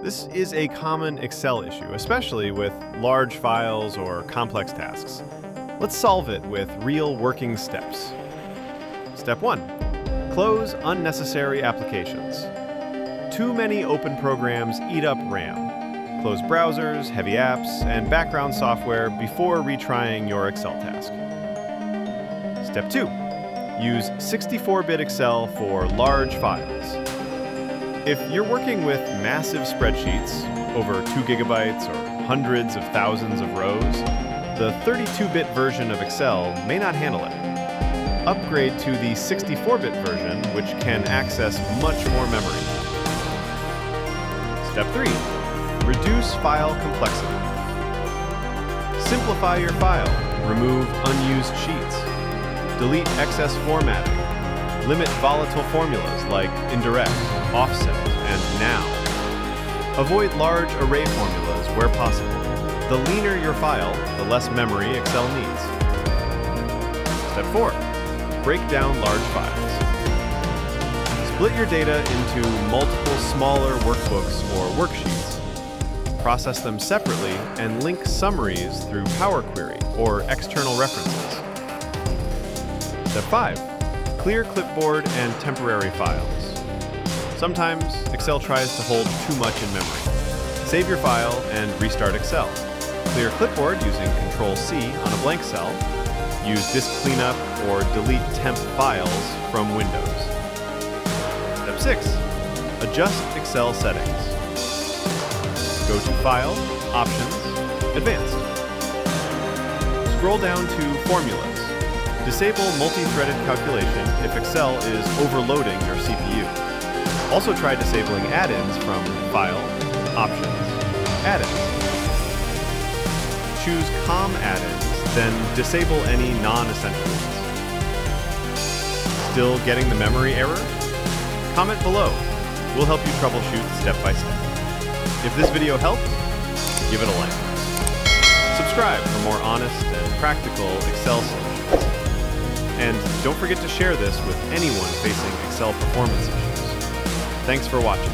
This is a common Excel issue, especially with large files or complex tasks. Let's solve it with real working steps. Step 1. Close unnecessary applications. Too many open programs eat up RAM. Close browsers, heavy apps, and background software before retrying your Excel task. Step 2. Use 64-bit Excel for large files. If you're working with massive spreadsheets, over 2 gigabytes or hundreds of thousands of rows, the 32-bit version of Excel may not handle it. Upgrade to the 64-bit version, which can access much more memory. Step 3. Reduce file complexity. Simplify your file. Remove unused sheets. Delete excess formatting. Limit volatile formulas like indirect, offset, and now. Avoid large array formulas where possible. The leaner your file, the less memory Excel needs. Step 4. Break down large files. Split your data into multiple smaller workbooks or worksheets. Process them separately and link summaries through Power Query or external references. Step 5. Clear clipboard and temporary files. Sometimes Excel tries to hold too much in memory. Save your file and restart Excel. Clear clipboard using Control-C on a blank cell. Use disk cleanup or delete temp files from Windows. Step 6. Adjust Excel settings. Go to File, Options, Advanced. Scroll down to Formulas. Disable multi-threaded calculation if Excel is overloading your CPU. Also try disabling add-ins from File, Options, Add-ins. Choose COM add-ins, then disable any non-essential ones. Still getting the memory error? Comment below. We'll help you troubleshoot step by step. If this video helped, give it a like. Subscribe for more honest and practical Excel solutions. And don't forget to share this with anyone facing Excel performance issues. Thanks for watching.